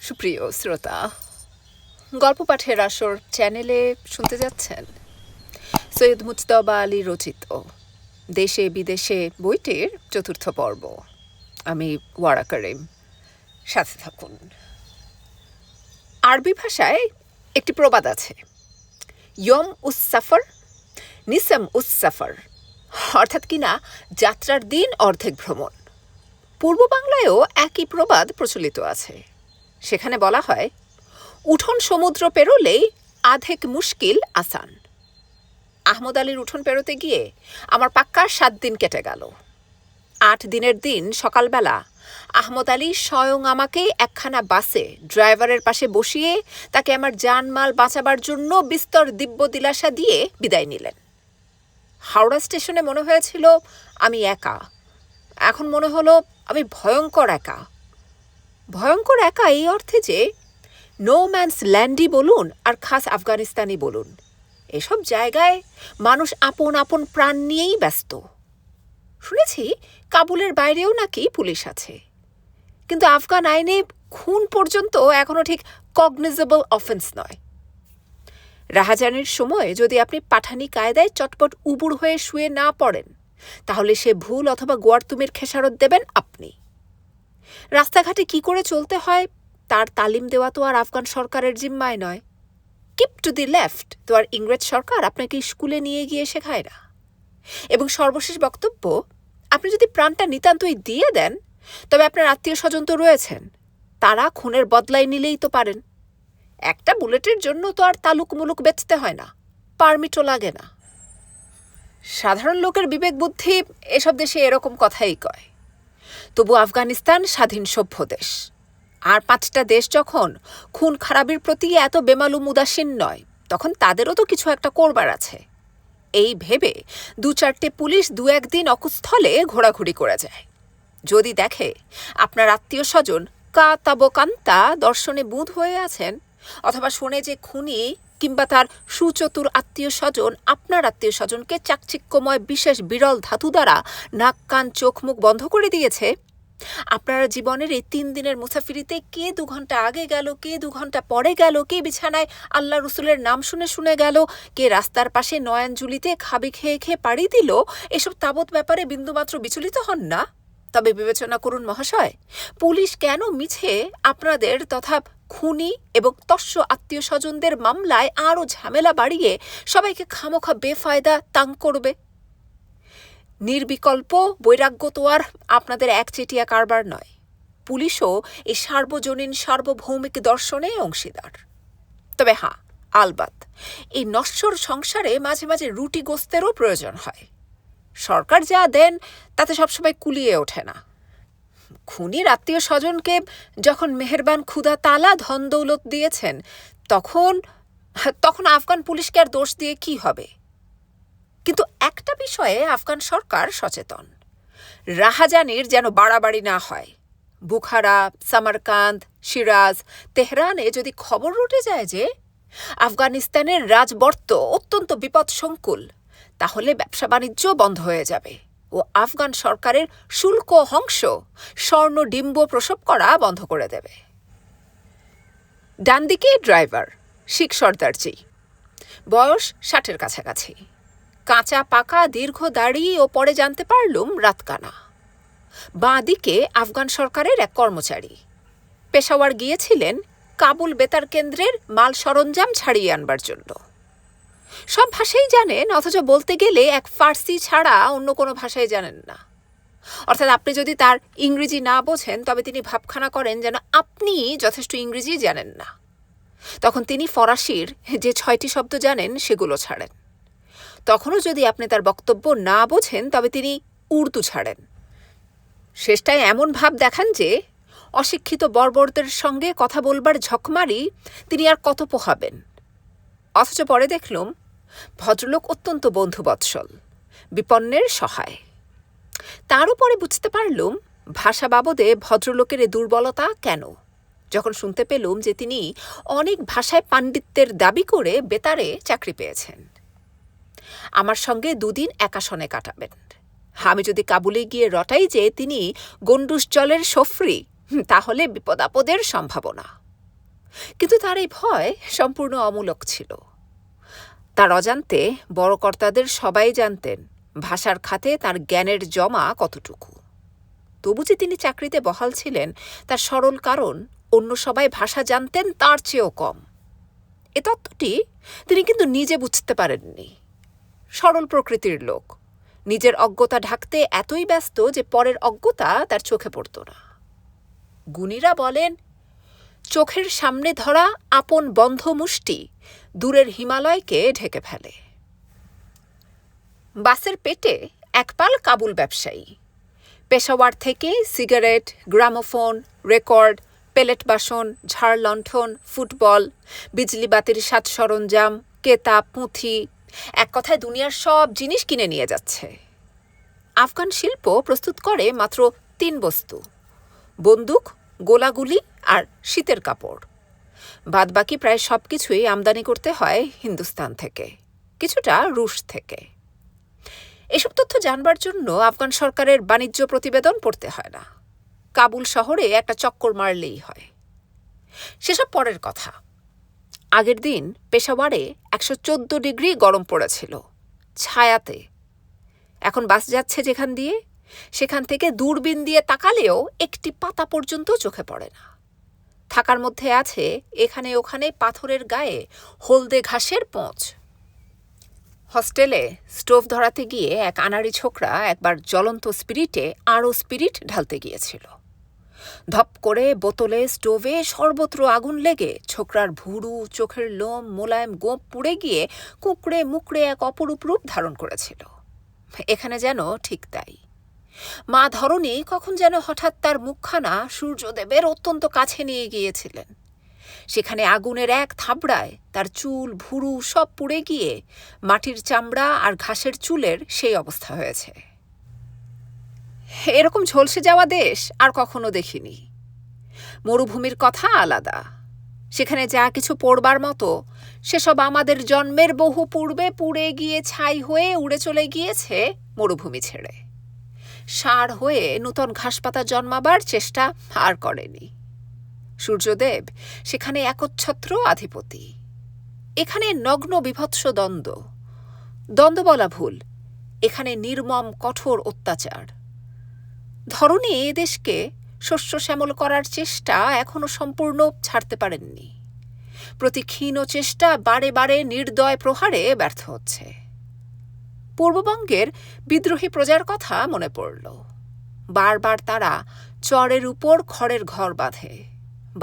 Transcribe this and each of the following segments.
সুপ্রিয় শ্রোতা, গল্প পাঠের আসর চ্যানেলে শুনতে যাচ্ছেন সৈয়দ মুজতবা আলী রচিত দেশে বিদেশে বইটির ৪র্থ পর্ব। আমি ওয়ারা করিম, সাথে থাকুন। আরবি ভাষায় একটি প্রবাদ আছে, ইয়ম উস সাফর নিসাম উস সাফর, অর্থাৎ কিনা যাত্রার দিন অর্ধেক ভ্রমণ। পূর্ব বাংলায়ও একই প্রবাদ প্রচলিত আছে। সেখানে বলা হয়, উঠোন সমুদ্র পেরোলেই আধেক মুশকিল আসান। আহমদ আলীর উঠোন পেরোতে গিয়ে আমার পাক্কা 7 দিন কেটে গেল। 8 দিনের দিন সকালবেলা আহমদ আলী স্বয়ং আমাকে একখানা বাসে ড্রাইভারের পাশে বসিয়ে তাকে আমার জানমাল বাঁচাবার জন্য বিস্তর দিব্য দিলাসা দিয়ে বিদায় নিলেন। হাওড়া স্টেশনে মনে হয়েছিল আমি একা, এখন মনে হলো আমি ভয়ঙ্কর একা। ভয়ঙ্কর একা এই অর্থে যে নো ম্যানস ল্যান্ডই বলুন আর খাস আফগানিস্তানি বলুন, এসব জায়গায় মানুষ আপন আপন প্রাণ নিয়েই ব্যস্ত। শুনেছি কাবুলের বাইরেও নাকি পুলিশ আছে, কিন্তু আফগান আইনে খুন পর্যন্ত এখনো ঠিক কগনিজেবল অফেন্স নয়। রাহাজানির সময় যদি আপনি পাঠানি কায়দায় চটপট উবুড় হয়ে শুয়ে না পড়েন, তাহলে সে ভুল অথবা গোয়ার্তুমির খেসারত দেবেন আপনি। রাস্তাঘাটে কি করে চলতে হয় তার তালিম দেওয়া তো আর আফগান সরকারের জিম্মায় নয়। কিপ টু দি লেফট তো আর ইংরেজ সরকার আপনাকে স্কুলে নিয়ে গিয়ে শেখায় না। এবং সর্বশেষ বক্তব্য, আপনি যদি প্রাণটা নিতান্তই দিয়ে দেন, তবে আপনার আত্মীয় স্বজন তো রয়েছেন, তারা খুনের বদলাই নিলেই তো পারেন। একটা বুলেটের জন্য তো আর তালুক মুলুক বেচতে হয় না, পারমিটও লাগে না। সাধারণ লোকের বিবেক বুদ্ধি এসব দেশে এরকম কথাই কয়। তবু আফগানিস্তান স্বাধীন সভ্য দেশ, আর 5টা দেশ যখন খুন খারাপির প্রতি এত বেমালুম উদাসীন নয়, তখন তাদেরও তো কিছু একটা করবার আছে। এই ভেবে 2-4টে পুলিশ 2-1 দিন অকুস্থলে ঘোরাঘুরি করে যায়। যদি দেখে আপনার আত্মীয় স্বজন কান্তা দর্শনে বুঁদ হয়ে আছেন, অথবা শোনে যে খুনি কিংবা তার সুচতুর আত্মীয় স্বজন আপনার আত্মীয় স্বজনকে চাকচিক্যময় বিশেষ বিরল ধাতু দ্বারা নাক কান চোখ মুখ বন্ধ করে দিয়েছে, আপনারা জীবনের এই 3 দিনের মুসাফিরিতে কে 2 ঘন্টা আগে গেল, কে 2 ঘন্টা পরে গেল, কে বিছানায় আল্লাহ রসুলের নাম শুনে শুনে গেল, কে রাস্তার পাশে নয়ানজুলিতে খাবি খেয়ে খেয়ে পাড়ি দিল, এসব তাবৎ ব্যাপারে বিন্দুমাত্র বিচলিত হন না। তবে বিবেচনা করুন মহাশয়, পুলিশ কেন মিছে আপনাদের তথা খুনি এবং তস্য আত্মীয় স্বজনদের মামলায় আরও ঝামেলা বাড়িয়ে সবাইকে খামোখা বেফায়দা তাং করবে? নির্বিকল্প বৈরাগ্য তো আর আপনাদের একচেটিয়া কারবার নয়। পুলিশও এই সার্বজনীন সার্বভৌমিক দর্শনে অংশীদার। তবে হ্যাঁ, আলবাত এই নশ্বর সংসারে মাঝে মাঝে রুটি গোস্তেরও প্রয়োজন হয়। সরকার যা দেন তাতে সবসময় কুলিয়ে ওঠে না। খুনির আত্মীয় স্বজনকে যখন মেহেরবান খুদা তালা ধন দৌলত দিয়েছেন, তখন আফগান পুলিশকে আর দোষ দিয়ে কি হবে? কিন্তু একটা বিষয়ে আফগান সরকার সচেতন, রাহাজানির যেন বাড়াবাড়ি না হয়। বুখারা, সামারকান্দ, সিরাজ, তেহরানে যদি খবর উঠে যায় যে আফগানিস্তানের রাজবর্ত অত্যন্ত বিপদসংকুল, তাহলে ব্যবসা বাণিজ্য বন্ধ হয়ে যাবে ও আফগান সরকারের শুল্ক হংস স্বর্ণ ডিম্ব প্রসব করা বন্ধ করে দেবে। ডান দিকে ড্রাইভার শিখ সর্দারজি, বয়স 60-এর কাছাকাছি, কাঁচা পাকা দীর্ঘ দাড়ি ও পরে জানতে পারলুম রাতকানা। বাঁ দিকে আফগান সরকারের এক কর্মচারী, পেশাওয়ার গিয়েছিলেন কাবুল বেতার কেন্দ্রের মাল সরঞ্জাম ছাড়িয়ে আনবার জন্য। সব ভাষাই জানেন, অথচ বলতে গেলে এক ফার্সি ছাড়া অন্য কোনো ভাষাই জানেন না। অর্থাৎ আপনি যদি তার ইংরেজি না বোঝেন, তবে তিনি ভাবখানা করেন যেন আপনি যথেষ্ট ইংরেজি জানেন না। তখন তিনি ফরাসির যে 6টি শব্দ জানেন সেগুলো ছাড়েন। তখনও যদি আপনি তার বক্তব্য না বোঝেন, তবে তিনি উর্দু ছাড়েন। শেষটায় এমন ভাব দেখান যে অশিক্ষিত বর্বরদের সঙ্গে কথা বলবার ঝকমারি তিনি আর কত পোহাবেন। অথচ পরে দেখলুম ভদ্রলোক অত্যন্ত বন্ধুবৎসল, বিপন্নের সহায়। তারও পরে বুঝতে পারলুম ভাষা বাবদে ভদ্রলোকের এ দুর্বলতা কেন, যখন শুনতে পেলুম যে তিনি অনেক ভাষায় পাণ্ডিত্যের দাবি করে বেতারে চাকরি পেয়েছেন। আমার সঙ্গে 2 দিন একাশনে কাটাবেন। আমি যদি কাবুলে গিয়ে রটাই যে তিনি গন্ডুস জলের সফরি, তাহলে বিপদ আপদের সম্ভাবনা। কিন্তু তার এই ভয় সম্পূর্ণ অমূলক ছিল। তার অজান্তে বড় কর্তাদের সবাই জানতেন ভাষার খাতে তার জ্ঞানের জমা কতটুকু। তবু যে তিনি চাকরিতে বহাল ছিলেন তার সরল কারণ অন্য সবাই ভাষা জানতেন তার চেয়েও কম। এ তত্ত্বটি তিনি কিন্তু নিজে বুঝতে পারেননি। সরল প্রকৃতির লোক, নিজের অজ্ঞতা ঢাকতে এতই ব্যস্ত যে পরের অজ্ঞতা তার চোখে পড়ত না। গুণীরা বলেন, চোখের সামনে ধরা আপন বন্ধ মুষ্টি দূরের হিমালয়কে ঢেকে ফেলে। বাসের পেটে একপাল কাবুল ব্যবসায়ী। পেশাওয়ার থেকে সিগারেট, গ্রামোফোন, রেকর্ড, পেলেট বাসন, ঝাড় লণ্ঠন, ফুটবল, বিজলি বাতির সাজ সরঞ্জাম, কেতাব, পুঁথি, এক কথায় দুনিয়ার সব জিনিস কিনে নিয়ে যাচ্ছে। আফগান শিল্প প্রস্তুত করে মাত্র 3 বস্তু: বন্দুক, গোলাগুলি আর শীতের কাপড়। বাদবাকি প্রায় সব কিছুই আমদানি করতে হয় হিন্দুস্তান থেকে, কিছুটা রুশ থেকে। এসব তথ্য জানবার জন্য আফগান সরকারের বাণিজ্য প্রতিবেদন পড়তে হয় না, কাবুল শহরে একটা চক্কর মারলেই হয়। সেসব পরের কথা। আগের দিন পেশাওয়ারে 114 ডিগ্রি গরম পড়েছিল, ছায়াতে। এখন বাস যাচ্ছে যেখান দিয়ে, সেখান থেকে দূরবীন দিয়ে তাকালেও একটি পাতা পর্যন্ত চোখে পড়ে না। থাকার মধ্যে আছে এখানে ওখানে পাথরের গায়ে হলদে ঘাসের পোঁচ। হস্টেলে স্টোভ ধরাতে গিয়ে এক আনাড়ি ছোকরা একবার জ্বলন্ত স্পিরিটে আরও স্পিরিট ঢালতে গিয়েছিল। ধপ করে বোতলে স্টোভে সর্বত্র আগুন লেগে ছোকরার ভুরু, চোখের লোম, মোলায়েম গোঁপ পুড়ে গিয়ে কুঁকড়ে মুকড়ে এক অপরূপ রূপ ধারণ করেছিল। এখানে যেন ঠিক তাই। মা ধরণী কখন যেন হঠাৎ তার মুখখানা সূর্যদেবের অত্যন্ত কাছে নিয়ে গিয়েছিলেন। সেখানে আগুনের এক থাবড়ায় তার চুল, ভুরু সব পুড়ে গিয়ে মাটির চামড়া আর ঘাসের চুলের সেই অবস্থা হয়েছে। এরকম ঝলসে যাওয়া দেশ আর কখনো দেখিনি। মরুভূমির কথা আলাদা, সেখানে যা কিছু পড়বার মতো সেসব আমাদের জন্মের বহু পূর্বে পুড়ে গিয়ে ছাই হয়ে উড়ে চলে গিয়েছে মরুভূমি ছেড়ে। ষাঁড় হয়ে নূতন ঘাসপাতা জন্মাবার চেষ্টা আর করেনি। সূর্যদেব সেখানে একচ্ছত্র আধিপতি। এখানে নগ্ন বিভৎস দ্বন্দ্ব। দ্বন্দ্ব বলা ভুল, এখানে নির্মম কঠোর অত্যাচার। ধরনী এ দেশকে শস্য শ্যামল করার চেষ্টা এখনো সম্পূর্ণ ছাড়তে পারেননি। প্রতি ক্ষীণ চেষ্টা বারে বারে নির্দয় প্রহারে ব্যর্থ হচ্ছে। পূর্ববঙ্গের বিদ্রোহী প্রজার কথা মনে পড়ল। বারবার তারা চরের উপর খড়ের ঘর বাঁধে,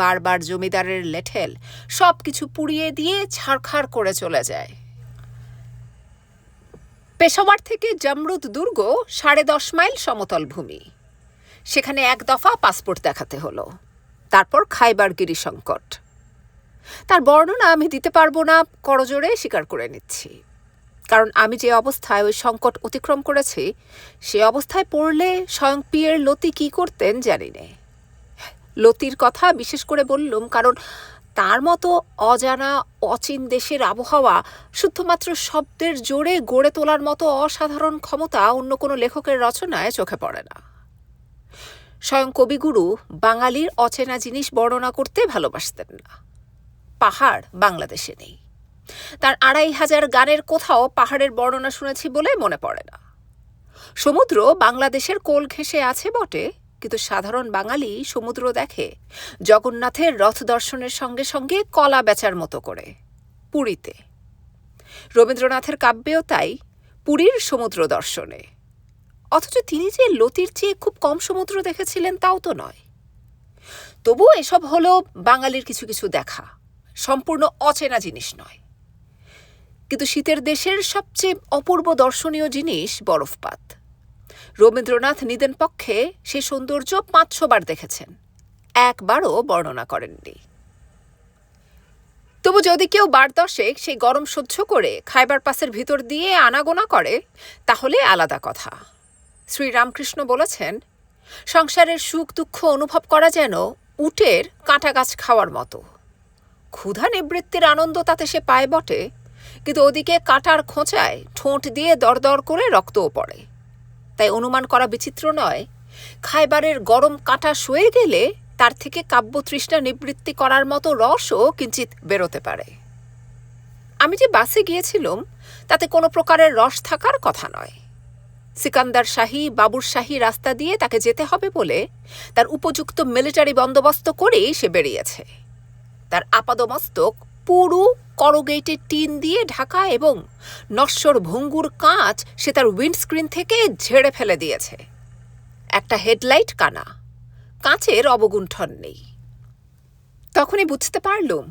বারবার জমিদারের লেঠেল সব কিছু পুড়িয়ে দিয়ে ছাড়খাড় করে চলে যায়। পেশাওয়ার থেকে জামরুদ দুর্গ 10.5 মাইল সমতল ভূমি। সেখানে এক দফা পাসপোর্ট দেখাতে হলো। তারপর খাইবার গিরি সংকট। তার বর্ণনা আমি দিতে পারবো না, করজোড়ে স্বীকার করে নিচ্ছি। কারণ আমি যে অবস্থায় ওই সংকট অতিক্রম করেছি, সে অবস্থায় পড়লে স্বয়ং পিয়ের লতি কি করতেন জানি নে। লতির কথা বিশেষ করে বললুম কারণ তার মতো অজানা অচিন দেশের আবহাওয়া শুধুমাত্র শব্দের জোরে গড়ে তোলার মতো অসাধারণ ক্ষমতা অন্য কোনো লেখকের রচনায় চোখে পড়ে না। স্বয়ং কবিগুরু বাঙালির অচেনা জিনিস বর্ণনা করতে ভালোবাসতেন না। পাহাড় বাংলাদেশে নেই। তার 2500 গানের কোথাও পাহাড়ের বর্ণনা শুনেছি বলে মনে পড়ে না। সমুদ্র বাংলাদেশের কোল ঘেঁষে আছে বটে, কিন্তু সাধারণ বাঙালি সমুদ্র দেখে জগন্নাথের রথ দর্শনের সঙ্গে সঙ্গে কলা বেচার মতো করে, পুরীতে। রবীন্দ্রনাথের কাব্যেও তাই, পুরীর সমুদ্র দর্শনে। অথচ তিনি যে লতির চেয়ে খুব কম সমুদ্র দেখেছিলেন তাও তো নয়। তবু এসব হলো বাঙালির কিছু কিছু দেখা, সম্পূর্ণ অচেনা জিনিস নয়। কিন্তু শীতের দেশের সবচেয়ে অপূর্ব দর্শনীয় জিনিস বরফপাত। রবীন্দ্রনাথ নিদেন পক্ষে সেই সৌন্দর্য 500 বার দেখেছেন, একবারও বর্ণনা করেননি। তবু যদি কেউ 12 সেই গরম সহ্য করে খাইবার পাসের ভিতর দিয়ে আনাগোনা করে, তাহলে আলাদা কথা। শ্রীরামকৃষ্ণ বলেছেন, সংসারের সুখ দুঃখ অনুভব করা যেন উটের কাঁটা গাছ খাওয়ার মতো। ক্ষুধা নিবৃত্তির আনন্দ তাতে সে পায় বটে, কিন্তু ওদিকে কাঁটার খোঁচায় ঠোঁট দিয়ে দরদর করে রক্তও পড়ে। তাই অনুমান করা বিচিত্র নয়, খাইবারের গরম কাঁটা সয়ে গেলে তার থেকে কাব্যতৃষ্ণা নিবৃত্তি করার মতো রসও কিঞ্চিত বেরোতে পারে। আমি যে বাসে গিয়েছিলাম তাতে কোনো প্রকারের রস থাকার কথা নয়। সিকান্দার শাহী বাবুর শাহী রাস্তা দিয়ে তাকে যেতে হবে বলে তার উপযুক্ত মিলিটারি বন্দোবস্ত করেই সে বেরিয়েছে। তার আপাদমস্তক পুরো করোগেটেড টিন দিয়ে ঢাকা এবং নশ্বর ভঙ্গুর কাঁচ সে তার উইন্ডস্ক্রিন থেকে ঝেড়ে ফেলে দিয়েছে। একটা হেডলাইট কানা, কাঁচের অবগুণ্ঠন নেই। তখনই বুঝতে পারলুম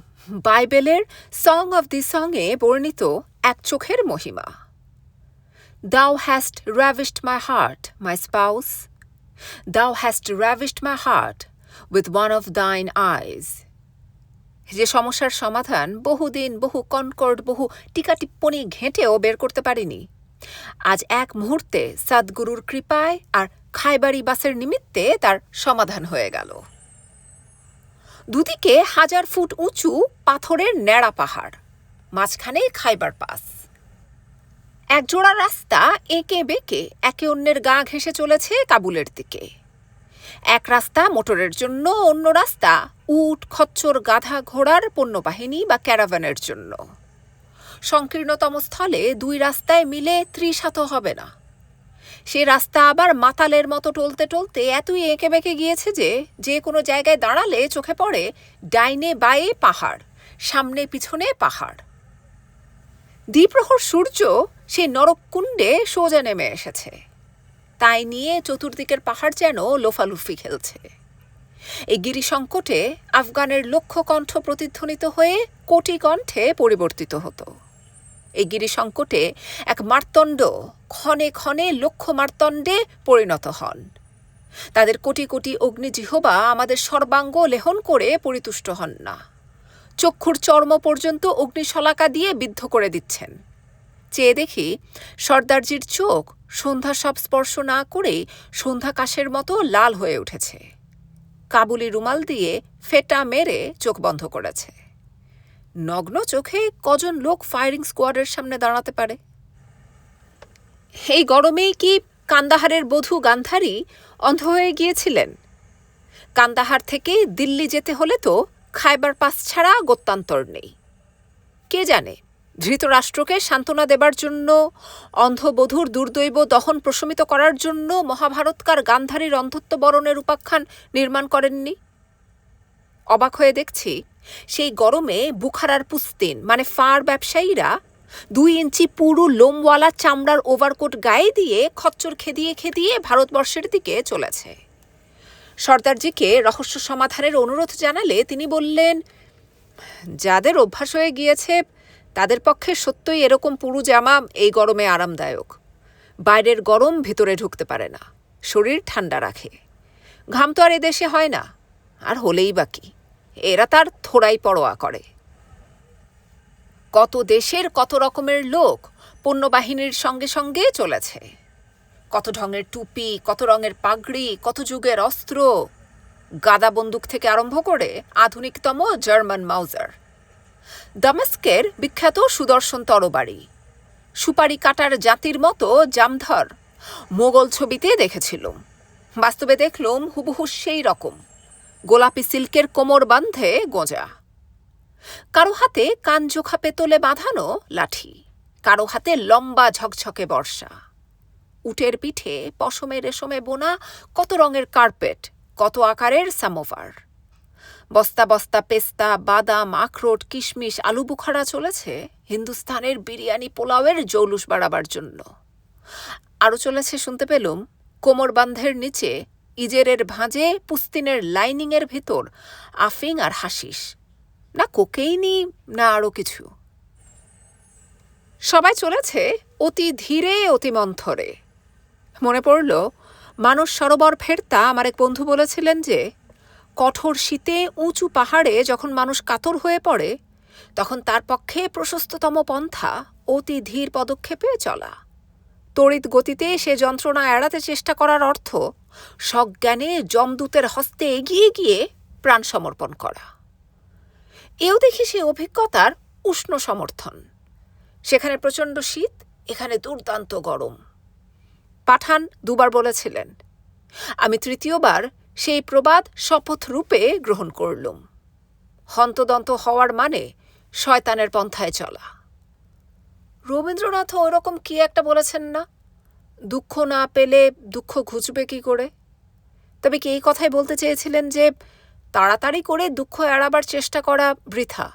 বাইবেলের সং অব দি সং-এ বর্ণিত এক চোখের মহিমা। Thou hast ravished my heart, my spouse. Thou hast ravished my heart with one of thine eyes. যে সমস্যার সমাধান বহুদিন, বহু কনকর্ড, বহু টিকা-টিপ্পণী ঘেঁটেও বের করতে পারিনি, আজ এক মুহূর্তে সদ্গুরুর কৃপায় আর খাইবারি বাসের নিমিত্তে তার সমাধান হয়ে গেল। দুদিকে 1000 ফুট উঁচু পাথরের ন্যাড়া পাহাড়, মাঝখানে খাইবার পাস। একজোড়া রাস্তা এঁকে বেঁকে একে অন্যের গা ঘেঁষে চলেছে কাবুলের দিকে। এক রাস্তা মোটরের জন্য, অন্য রাস্তা উট, খচ্চর, গাধা, ঘোড়ার পণ্যবাহিনী বা ক্যারাভানের জন্য। সংকীর্ণতম স্থলে 2 রাস্তায় মিলে 30 হাতও হবে না। সে রাস্তা আবার মাতালের মতো টলতে টলতে এতই এঁকে বেঁকে গিয়েছে যে কোনো জায়গায় দাঁড়ালে চোখে পড়ে ডাইনে বায়ে পাহাড়, সামনে পিছনে পাহাড়। দ্বিপ্রহর সূর্য সেই নরককুণ্ডে সোজা নেমে এসেছে। তাই নিয়ে চতুর্দিকের পাহাড় যেন লোফালুফি খেলছে। এই গিরিসংকটে আফগানের লক্ষ কণ্ঠ প্রতিধ্বনিত হয়ে কোটি কণ্ঠে পরিবর্তিত হতো। এই গিরিসংকটে এক মার্তণ্ড ক্ষণে ক্ষণে লক্ষ মার্তণ্ডে পরিণত হন। তাদের কোটি কোটি অগ্নিজিহ্বা আমাদের সর্বাঙ্গ লেহন করে পরিতুষ্ট হন না, চক্ষুর চর্ম পর্যন্ত অগ্নিশলাকা দিয়ে বিদ্ধ করে দিচ্ছেন। চেয়ে দেখি সর্দারজির চোখ সন্ধ্যা সব স্পর্শ না করেই সন্ধ্যাকাশের মতো লাল হয়ে উঠেছে। কাবুলি রুমাল দিয়ে ফেটা মেরে চোখ বন্ধ করেছে। নগ্ন চোখে কজন লোক ফায়ারিং স্কোয়াডের সামনে দাঁড়াতে পারে? এই গরমেই কি কান্দাহারের বধূ গান্ধারী অন্ধ হয়ে গিয়েছিলেন? কান্দাহার থেকে দিল্লি যেতে হলে তো খাইবার পাস ছাড়া গত্যান্তর নেই। কে জানে, ধৃতরাষ্ট্রকে সান্ত্বনা দেবার জন্য, অন্ধবধূর দুর্দৈব দহন প্রশমিত করার জন্য মহাভারতকার গান্ধারীর অন্ধত্ব বরণের উপাখ্যান নির্মাণ করেননি। অবাক হয়ে দেখছি সেই গরমে বুখারার পুস্তিন মানে ফার ব্যবসায়ীরা 2 ইঞ্চি পুরু লোমওয়ালা চামড়ার ওভারকোট গায়ে দিয়ে খচ্চর খেদিয়ে খেদিয়ে ভারতবর্ষের দিকে চলেছে। সর্দারজিকে রহস্য সমাধানের অনুরোধ জানালে তিনি বললেন, যাদের অভ্যাস হয়ে গিয়েছে তাদের পক্ষে সত্যই এরকম পুরু জামা এই গরমে আরামদায়ক। বাইরের গরম ভেতরে ঢুকতে পারে না, শরীর ঠান্ডা রাখে। ঘাম তো আর এদেশে হয় না, আর হলেই বাকি, এরা তার থোড়াই পরোয়া করে। কত দেশের কত রকমের লোক পণ্যবাহিনীর সঙ্গে সঙ্গে চলেছে। কত ঢঙের টুপি, কত রঙের পাগড়ি, কত যুগের অস্ত্র, গাদা বন্দুক থেকে আরম্ভ করে আধুনিকতম জার্মান মাউজার। দামেস্কের বিখ্যাত সুদর্শন তরবারি, সুপারি কাটার জাতির মতো জামধর মোগল ছবিতে দেখেছিলুম। বাস্তবে দেখলুম হুবহু সেই রকম, গোলাপি সিল্কের কোমর বাঁধে গোঁজা। কারো হাতে কানজোখা পেতলে বাঁধানো লাঠি, কারো হাতে লম্বা ঝকঝকে বর্ষা। উটের পিঠে পশমে রেশমে বোনা কত রঙের কার্পেট, কত আকারের সামোভার। বস্তা বস্তা পেস্তা, বাদাম, আখরোট, কিশমিশ, আলু বুখারা চলেছে হিন্দুস্তানের বিরিয়ানি পোলাওয়ের জৌলুস বাড়াবার জন্য। আরও চলেছে শুনতে পেলুম কোমরবান্ধের নিচে ইজেরের ভাঁজে পুস্তিনের লাইনিংয়ের ভেতর আফিং আর হাসিস, না কোকেইনি না আরও কিছু। সবাই চলেছে অতি ধীরে অতি মন্থরে। মনে পড়ল মানস সরোবর ফেরতা আমার এক বন্ধু বলেছিলেন যে কঠোর শীতে উঁচু পাহাড়ে যখন মানুষ কাতর হয়ে পড়ে তখন তার পক্ষে প্রশস্ততম পন্থা অতি ধীর পদক্ষেপে চলা। তড়িৎ গতিতে সে যন্ত্রণা এড়াতে চেষ্টা করার অর্থ সজ্ঞানে যমদূতের হস্তে এগিয়ে গিয়ে প্রাণ সমর্পণ করা। এও দেখি সে অভিজ্ঞতার উষ্ণ সমর্থন। সেখানে প্রচণ্ড শীত, এখানে দুর্দান্ত গরম। পাঠান 2 বার বলেছিলেন, আমি 3য় বার সেই প্রবাদ শপথ রূপে গ্রহণ করলুম। হন্তদন্ত হওয়ার মানে শয়তানের পন্থায় চলা। রবীন্দ্রনাথও ওরকম কি একটা বলেছেন না, দুঃখ না পেলে দুঃখ ঘুচবে কি করে? তবে কি এই কথাই বলতে চেয়েছিলেন যে তাড়াতাড়ি করে দুঃখ এড়াবার চেষ্টা করা বৃথা,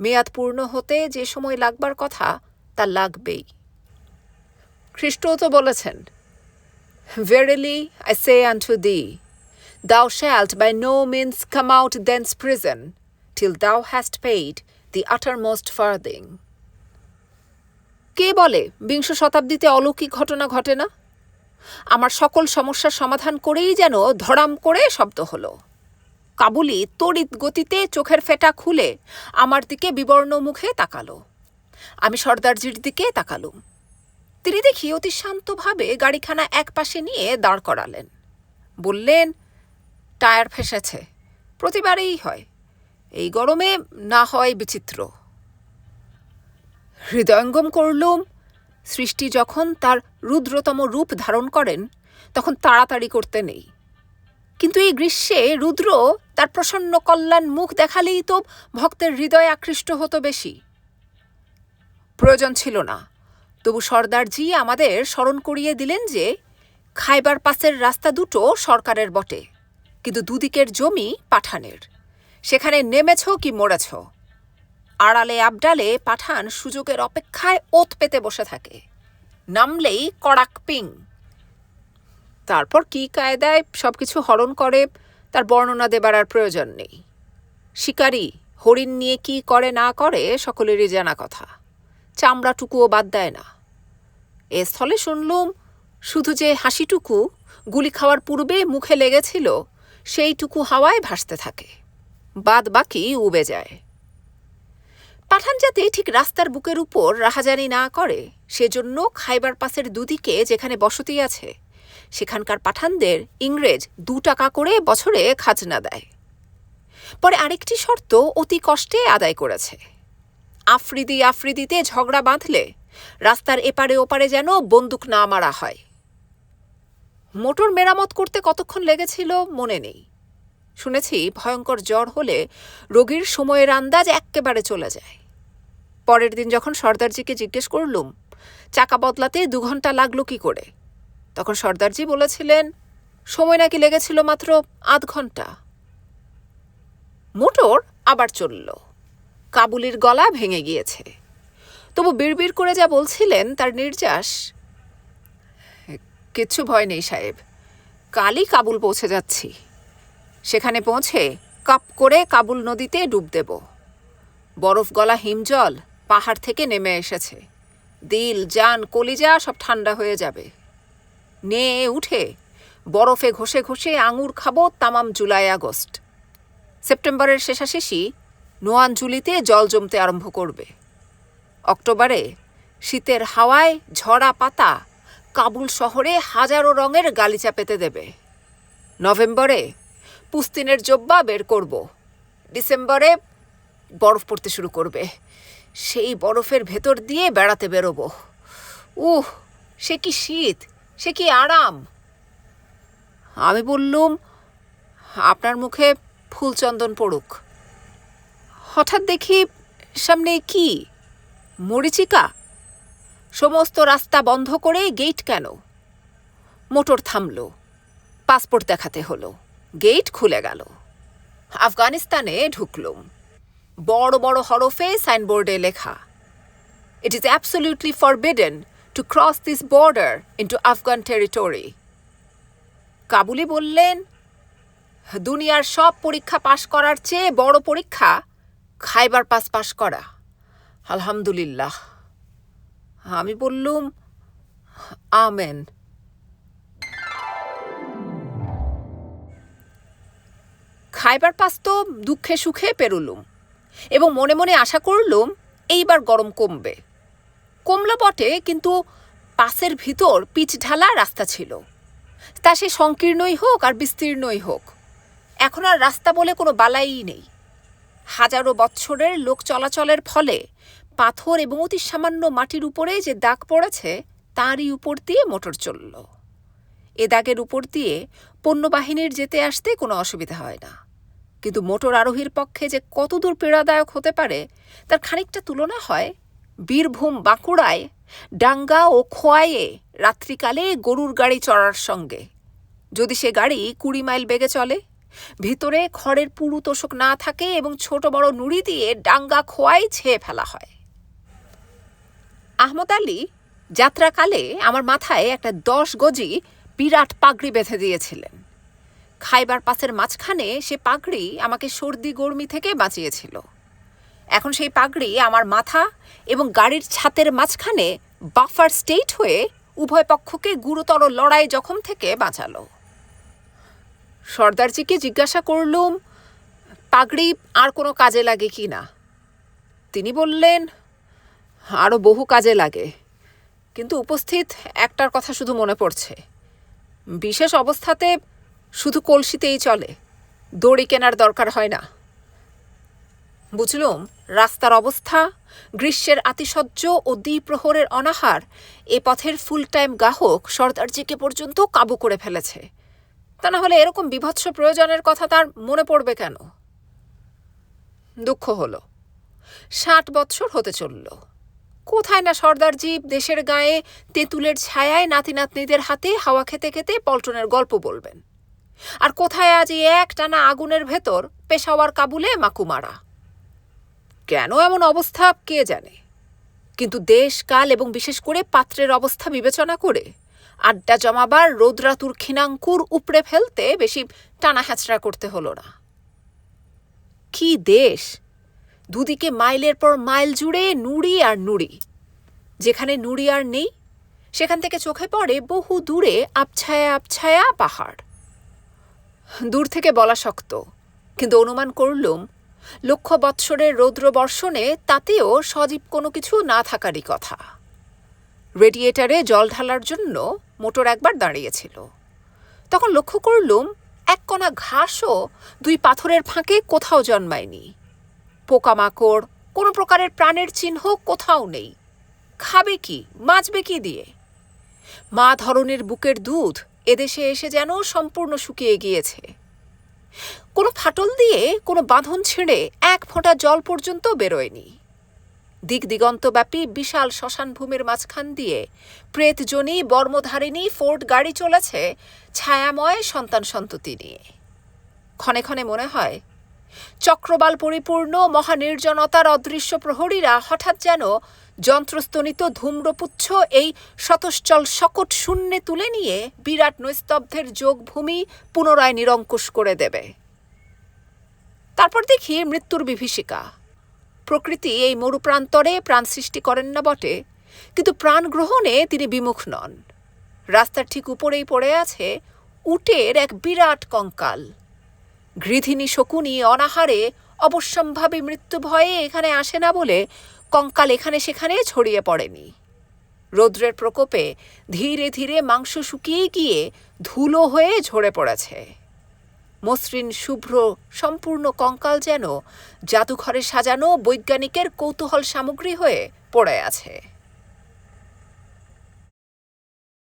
মেয়াদ পূর্ণ হতে যে সময় লাগবার কথা তা লাগবেই। খ্রিস্টও তো বলেছেন, Verily I say unto thee, thou shalt by no means come out thence prison, till thou hast paid the uttermost farthing. কে বলে বিংশ শতাব্দীতে অলৌকিক ঘটনা ঘটে না? আমার সকল সমস্যার সমাধান করেই যেন ধড়াম করে শব্দ হলো। কাবুলি তড়িৎ গতিতে চোখের ফেটা খুলে আমার দিকে বিবর্ণ মুখে তাকালো। আমি সর্দারজির দিকে তাকালুম। তিনি দেখি অতি শান্তভাবে গাড়িখানা এক পাশে নিয়ে দাঁড় করালেন। বললেন, টায়ার ফেসেছে, প্রতিবারেই হয়, এই গরমে না হয় বিচিত্র। হৃদয়ঙ্গম করলুম, সৃষ্টি যখন তার রুদ্রতম রূপ ধারণ করেন তখন তাড়াতাড়ি করতে নেই, কিন্তু এই গ্রীষ্মে রুদ্র তার প্রসন্ন কল্যাণ মুখ দেখালেই তো ভক্তের হৃদয় আকৃষ্ট হতো বেশি। প্রয়োজন ছিল না, তবু সর্দারজি আমাদের স্মরণ করিয়ে দিলেন যে খাইবার পাসের রাস্তা দুটো সরকারের বটে, কিন্তু দুদিকের জমি পাঠানের। সেখানে নেমেছ কি মরেছ, আড়ালে আবডালে পাঠান সুযোগের অপেক্ষায় ওত পেতে বসে থাকে, নামলেই কড়াক পিং। তারপর কি কায়দায় সবকিছু হরণ করে তার বর্ণনা দেবার আর প্রয়োজন নেই। শিকারী হরিণ নিয়ে কি করে না করে সকলেরই জানা কথা, চামড়াটুকুও বাদ দেয় না। এ স্থলে শুনলুম শুধু যে হাসিটুকু গুলি খাওয়ার পূর্বে মুখে লেগেছিল সেইটুকু হাওয়ায় ভাসতে থাকে, বাদ বাকি উবে যায়। পাঠান যাতে ঠিক রাস্তার বুকের উপর রাহাজানি না করে সেজন্য খাইবার পাসের দুদিকে যেখানে বসতি আছে সেখানকার পাঠানদের ইংরেজ 2 টাকা করে বছরে খাজনা দেয়। পরে আরেকটি শর্ত অতি কষ্টে আদায় করেছে, আফ্রিদিতে ঝগড়া বাঁধলে রাস্তার এপারে ওপারে যেন বন্দুক না মারা হয়। মোটর মেরামত করতে কতক্ষণ লেগেছিল মনে নেই, শুনেছি ভয়ঙ্কর জ্বর হলে রোগীর সময়ের আন্দাজ এক্কেবারে চলে যায়। পরের দিন যখন সর্দারজিকে জিজ্ঞেস করলুম চাকা বদলাতে 2 ঘন্টা লাগলো কি করে, তখন সর্দারজি বলেছিলেন সময় নাকি লেগেছিল মাত্র আধ ঘন্টা। মোটর আবার চলল, কাবুলির গলা ভেঙে গিয়েছে, তবু বিড়বিড় করে যা বলছিলেন তার নির্যাস, কিচ্ছু ভয় নেই সাহেব, কালই কাবুল পৌঁছে যাচ্ছি, সেখানে পৌঁছে কাপ করে কাবুল নদীতে ডুব দেব। বরফ গলা হিমজল পাহাড় থেকে নেমে এসেছে, দিল জান কলিজা সব ঠান্ডা হয়ে যাবে। নেয়ে উঠে বরফে ঘষে ঘষে আঙুর খাবো তামাম জুলাই আগস্ট। সেপ্টেম্বরের শেষাশেষি নোয়ানজুলিতে জল জমতে আরম্ভ করবে। অক্টোবরে শীতের হাওয়ায় ঝরা পাতা কাবুল শহরে হাজারো রঙের গালিচা পেতে দেবে। নভেম্বরে পুস্তিনের জব্বা বের করব, ডিসেম্বরে বরফ পড়তে শুরু করবে, সেই বরফের ভেতর দিয়ে বেড়াতে বেরোবো। সে কি শীত, সে কি আরাম! আমি বললুম, আপনার মুখে ফুলচন্দন পড়ুক। হঠাৎ দেখি সামনে কি মরিচিকা, সমস্ত রাস্তা বন্ধ করে গেট কেন? মোটর থামল, পাসপোর্ট দেখাতে হলো, গেট খুলে গেল। আফগানিস্তানে ঢুকলুম। বড় বড় হরফে সাইনবোর্ডে লেখা, it is absolutely forbidden to cross this border into Afghan territory. কাবুলি বললেন, দুনিয়ার সব পরীক্ষা পাশ করার চেয়ে বড় পরীক্ষা খাইবার পাস করা, আলহামদুলিল্লাহ। আমি বললুম, আমেন। খাইবার পাস তো দুঃখে সুখে পেরুলুম এবং মনে মনে আশা করলুম এইবার গরম কমবে। কমলো বটে, কিন্তু পাসের ভিতর পিচ ঢালা রাস্তা ছিল, তা সে সংকীর্ণই হোক আর বিস্তীর্ণই হোক, এখন আর রাস্তা বলে কোনো বালাই নেই। হাজারো বৎসরের লোক চলাচলের ফলে পাথর এবং অতি সামান্য মাটির উপরে যে দাগ পড়েছে তারই উপর দিয়ে মোটর চলল। এ দাগের উপর দিয়ে পণ্যবাহিনীর যেতে আসতে কোনো অসুবিধা হয় না, কিন্তু মোটর আরোহীর পক্ষে যে কতদূর পীড়াদায়ক হতে পারে তার খানিকটা তুলনা হয় বীরভূম বাঁকুড়ায় ডাঙ্গা ও খোয়াইয়ে রাত্রিকালে গরুর গাড়ি চড়ার সঙ্গে। যদি সে গাড়ি 20 মাইল বেগে চলে, ভিতরে খড়ের পুরু তোষক না থাকে এবং ছোট বড় নুড়ি দিয়ে ডাঙ্গা খোয়াই ছেয়ে ফেলা হয়। আহমদ আলী যাত্রাকালে আমার মাথায় একটা 10 গজি বিরাট পাগড়ি বেঁধে দিয়েছিলেন। খাইবার পাসের মাঝখানে সে পাগড়ি আমাকে সর্দি গরমি থেকে বাঁচিয়েছিল। এখন সেই পাগড়ি আমার মাথা এবং গাড়ির ছাতের মাঝখানে বাফার স্টেট হয়ে উভয় পক্ষকে গুরুতর লড়াই জখম থেকে বাঁচালো। সর্দারজিকে জিজ্ঞাসা করলুম পাগড়ি আর কোনো কাজে লাগে কি না। তিনি বললেন, আরও বহু কাজে লাগে, কিন্তু উপস্থিত একটার কথা শুধু মনে পড়ছে। বিশেষ অবস্থাতে শুধু কলসিতেই চলে, দড়ি কেনার দরকার হয় না। বুঝলুম রাস্তার অবস্থা, গ্রীষ্মের আতিশয্য ও দ্বিপ্রহরের অনাহার এ পথের ফুল টাইম গ্রাহক সর্দারজিকে পর্যন্ত কাবু করে ফেলেছে। তা না হলে এরকম বিভৎস প্রয়োজনের কথা তার মনে পড়বে কেন? দুঃখ হলো, 60 বৎসর হতে চলল। কোথায় না সর্দারজি দেশের গায়ে তেঁতুলের ছায়ায় নাতি নাতনিদের হাতে হাওয়া খেতে খেতে পল্টনের গল্প বলবেন, আর কোথায় আজ এক টানা আগুনের ভেতর পেশাওয়ার কাবুলে মাকুমারা। কেন এমন অবস্থা কে জানে, কিন্তু দেশ কাল এবং বিশেষ করে পাত্রের অবস্থা বিবেচনা করে আড্ডা জমাবার রৌদ্রাতুর খিনাঙ্কুর উপড়ে ফেলতে বেশি টানা হ্যাচড়া করতে হলো না। কি দেশ! দুদিকে মাইলের পর মাইল জুড়ে নুড়ি আর নুড়ি। যেখানে নুড়ি আর নেই সেখান থেকে চোখে পড়ে বহু দূরে আবছায়া আবছায়া পাহাড়। দূর থেকে বলা শক্ত, কিন্তু অনুমান করলুম লক্ষ বৎসরের রৌদ্র বর্ষণে তাতেও সজীব কোনো কিছু না থাকারই কথা। রেডিয়েটারে জল ঢালার জন্য মোটর একবার দাঁড়িয়েছিল। তখন লক্ষ্য করলুম এক কণা ঘাসও 2 পাথরের ফাঁকে কোথাও জন্মায়নি। পোকামাকড়, কোনো প্রকারের প্রাণের চিহ্ন কোথাও নেই। খাবে কি, বাঁচবে কি দিয়ে? মা ধরনের বুকের দুধ এদেশে এসে যেন সম্পূর্ণ শুকিয়ে গিয়েছে। কোনো ফাটল দিয়ে কোনো বাঁধন ছিঁড়ে 1 ফোঁটা জল পর্যন্ত বেরোয়নি। দিক দিগন্তব্যাপী বিশাল শ্মশান ভূমির মাঝখান দিয়ে প্রেতজনী বর্মধারিণী ফোর্ড গাড়ি চলেছে ছায়াময় সন্তান সন্ততি নিয়ে। ক্ষণে ক্ষণে মনে হয় চক্রবাল পরিপূর্ণ মহানির্জনতার অদৃশ্য প্রহরীরা হঠাৎ যেন যন্ত্রস্তনিত ধূম্রপুচ্ছ এই শতশ্চল শকট শূন্যে তুলে নিয়ে বিরাট নৈস্তব্ধের যোগভূমি পুনরায় নিরঙ্কুশ করে দেবে। তারপর দেখি মৃত্যুর বিভীষিকা। প্রকৃতি এই মরুপ্রান্তরে প্রাণ সৃষ্টি করেন না বটে, কিন্তু প্রাণ গ্রহণে তিনি বিমুখ নন। রাস্তার ঠিক উপরেই পড়ে আছে উটের এক বিরাট কঙ্কাল। গৃধিনী শকুনি অনাহারে অবশ্যম্ভাবী মৃত্যু ভয়ে এখানে আসে না বলে কঙ্কাল এখানে সেখানে ছড়িয়ে পড়েনি। রৌদ্রের প্রকোপে ধীরে ধীরে মাংস শুকিয়ে গিয়ে ধুলো হয়ে ঝরে পড়েছে। মসৃণ শুভ্র সম্পূর্ণ কঙ্কাল যেন জাদুঘরে সাজানো বৈজ্ঞানিকের কৌতূহল সামগ্রী হয়ে পড়ে আছে।